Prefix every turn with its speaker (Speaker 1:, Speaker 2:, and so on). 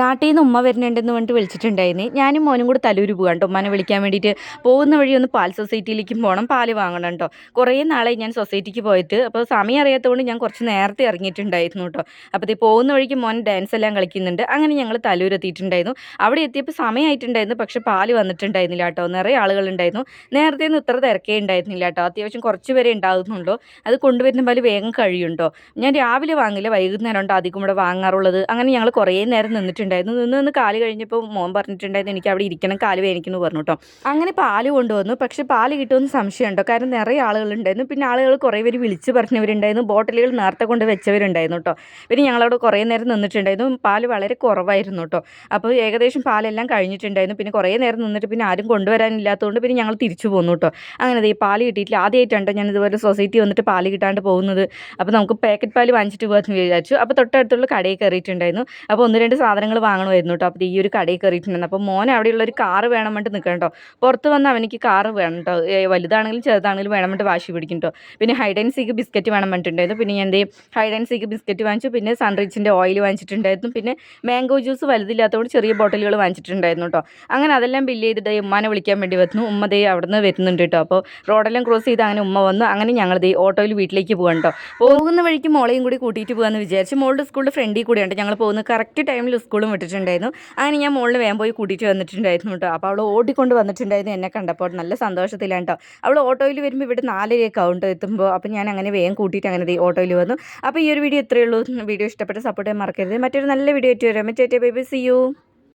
Speaker 1: നാട്ടിൽ നിന്ന് ഉമ്മ വരുന്നുണ്ടെന്ന് പറഞ്ഞിട്ട് വിളിച്ചിട്ടുണ്ടായിരുന്നു. ഞാനും മോനും കൂടി തലൂര് പോകാം കേട്ടോ ഉമ്മാനെ വിളിക്കാൻ വേണ്ടിയിട്ട്. പോകുന്ന വഴി ഒന്ന് പാൽ സൊസൈറ്റിയിലേക്കും പോകണം, പാല് വാങ്ങണം കേട്ടോ. കുറേ നാളായി ഞാൻ സൊസൈറ്റിക്ക് പോയിട്ട്. അപ്പോൾ സമയം അറിയാത്തതുകൊണ്ട് ഞാൻ കുറച്ച് നേരത്തെ ഇറങ്ങിയിട്ടുണ്ടായിരുന്നു കേട്ടോ. അപ്പോൾ ഇത് പോകുന്ന വഴിക്ക് മോൻ ഡാൻസ് എല്ലാം കളിക്കുന്നുണ്ട്. അങ്ങനെ ഞങ്ങൾ തലൂർ എത്തിയിട്ടുണ്ടായിരുന്നു. അവിടെ എത്തിയപ്പോൾ സമയമായിട്ടുണ്ടായിരുന്നു, പക്ഷെ പാല് വന്നിട്ടുണ്ടായിരുന്നില്ല കേട്ടോ. നിറയെ ആളുകളുണ്ടായിരുന്നു. നേരത്തെ ഒന്നും ഇത്ര തിരക്കേ ഉണ്ടായിരുന്നില്ല കേട്ടോ. അത്യാവശ്യം കുറച്ച് പേരെ ഉണ്ടാകുന്നുള്ളൂ. അത് കൊണ്ടുവരുന്ന പാല് വേഗം കഴിയുണ്ടോ. ഞാൻ രാവിലെ വാങ്ങില്ല, വൈകുന്നേരം ഉണ്ടോ അധികം ഇവിടെ വാങ്ങാറുള്ളത്. അങ്ങനെ ഞങ്ങൾ കുറേ നേരം നിന്നിട്ടുണ്ടായിരുന്നു. നിന്ന് കാല് കഴിഞ്ഞപ്പോൾ മോൻ പറഞ്ഞിട്ടുണ്ടായിരുന്നു എനിക്ക് അവിടെ ഇരിക്കണം, കാല് വേദനിക്കുന്നു പറഞ്ഞു കേട്ടോ. അങ്ങനെ പാല് കൊണ്ടുവന്നു. പക്ഷെ പാല് കിട്ടുമെന്ന് സംശയമുണ്ടോ, കാരണം നിറയെ ആളുകളുണ്ടായിരുന്നു. പിന്നെ ആളുകൾ കുറേ പേര് വിളിച്ച് പറഞ്ഞവരുണ്ടായിരുന്നു, ബോട്ടിലുകൾ നേരത്തെ കൊണ്ട് വെച്ചവരുണ്ടായിരുന്നു കേട്ടോ. പിന്നെ ഞങ്ങളവിടെ കുറേ നേരം നിന്നിട്ടുണ്ടായിരുന്നു. പാല് വളരെ കുറവായിരുന്നു കേട്ടോ. അപ്പോൾ ഏകദേശം പാലെല്ലാം കഴിഞ്ഞിട്ടുണ്ടായിരുന്നു. പിന്നെ കുറേ നേരം നിന്നിട്ട് പിന്നെ ആരും കൊണ്ടുവരാനില്ലാത്തതുകൊണ്ട് പിന്നെ ഞങ്ങൾ തിരിച്ചു പോന്നു കേട്ടോ. അങ്ങനെ ഈ പാല് കിട്ടിയിട്ടില്ല. ആദ്യമായിട്ടാണ് ഞാൻ ഇതുപോലെ സൊസൈറ്റി വന്നിട്ട് പാല് കിട്ടാണ്ട് പോകുന്നത്. അപ്പോൾ നമുക്ക് പാക്കറ്റ് പാല് വാങ്ങിച്ചിട്ട് പോകാമെന്ന് വിചാരിച്ചു. അപ്പോൾ തൊട്ടടുത്തുള്ള കടയിൽ കയറിയിട്ടുണ്ടായിരുന്നു. അപ്പോൾ ഒന്ന് രണ്ട് സാധനങ്ങൾ വാങ്ങണമായിരുന്നു കേട്ടോ. അപ്പോൾ ഈ ഒരു കടയിൽ കയറിയിട്ടുണ്ടായിരുന്നു. അപ്പോൾ മോൻ അവിടെയുള്ള ഒരു കാറ് വേണം വേണ്ടിട്ട് നിൽക്കണം കേട്ടോ. പുറത്ത് വന്ന് അവനിക്ക് കാറ് വേണം കേട്ടോ. വലുതാണെങ്കിലും ചെറുതാണെങ്കിലും വേണം വേണ്ടിട്ട് വാശി പിടിക്കും കേട്ടോ. പിന്നെ ഹൈഡ് ആൻഡ് സീക്ക് ബിസ്ക്കറ്റ് വേണം പറഞ്ഞിട്ടുണ്ടായിരുന്നു. പിന്നെ ഞാൻ ഹൈഡ് ആൻഡ് സീക്ക് ബിസ്ക്കറ്റ് വാങ്ങിച്ചു. പിന്നെ സൺറിച്ചിൻ്റെ ഓയിൽ വാങ്ങിച്ചിട്ടുണ്ടായിരുന്നു. പിന്നെ മാംഗോ ജ്യൂസ് വലുതില്ലാത്തതുകൊണ്ട് ചെറിയ ബോട്ടിലുകൾ വാങ്ങിച്ചിട്ടുണ്ടായിരുന്നു കേട്ടോ. അങ്ങനെ അതെല്ലാം ബില്ല് ചെയ്തിട്ട് ഉമ്മാനെ വിളിക്കാൻ വേണ്ടി വന്നു. ഉമ്മ അവിടെ നിന്ന് വരുന്നുണ്ട് കേട്ടോ. അപ്പോൾ റോഡെല്ലാം ക്രോസ് ചെയ്ത് അങ്ങനെ ഉമ്മ വന്നു. അങ്ങനെ ഞങ്ങൾ ഓട്ടോയിൽ വീട്ടിലേക്ക് പോകാൻ കേട്ടോ. പോകുന്ന വഴിക്ക് മോളെയും കൂടി കൂട്ടിയിട്ട് പോകാമെന്ന് വിചാരിച്ചു. മോളുടെ സ്കൂളിൽ ഫ്രണ്ടിൽ കൂടെയുണ്ട് ഞങ്ങൾ പോകുന്നത്. കറക്റ്റ് ടൈമിൽ സ്കൂളും വിട്ടിട്ടുണ്ടായിരുന്നു. അങ്ങനെ ഞാൻ മോളിൽ വേഗം പോയി കൂട്ടിയിട്ട് വന്നിട്ടുണ്ടായിരുന്നു കേട്ടോ. അപ്പോൾ അവൾ ഓടിക്കൊണ്ട് വന്നിട്ടുണ്ടായിരുന്നു എന്നെ കണ്ടപ്പോൾ. നല്ല സന്തോഷത്തിലാണ് കേട്ടോ. അവൾ ഓട്ടോയിൽ വരുമ്പോൾ ഇവിടെ 4:00 ആവും കേട്ടോ എത്തുമ്പോൾ. അപ്പോൾ ഞാൻ അങ്ങനെ വേഗം കൂട്ടിയിട്ട് അങ്ങനെ ഓട്ടോയിൽ വന്നു. അപ്പോൾ ഈ ഒരു വീഡിയോ ഇത്രയേ ഉള്ളൂ. വീഡിയോ ഇഷ്ടപ്പെട്ട സപ്പോർട്ട് ചെയ്യാൻ മറക്കരുത്. മറ്റൊരു നല്ല വീഡിയോ ആയിട്ട് വരാം. Bye bye, see U.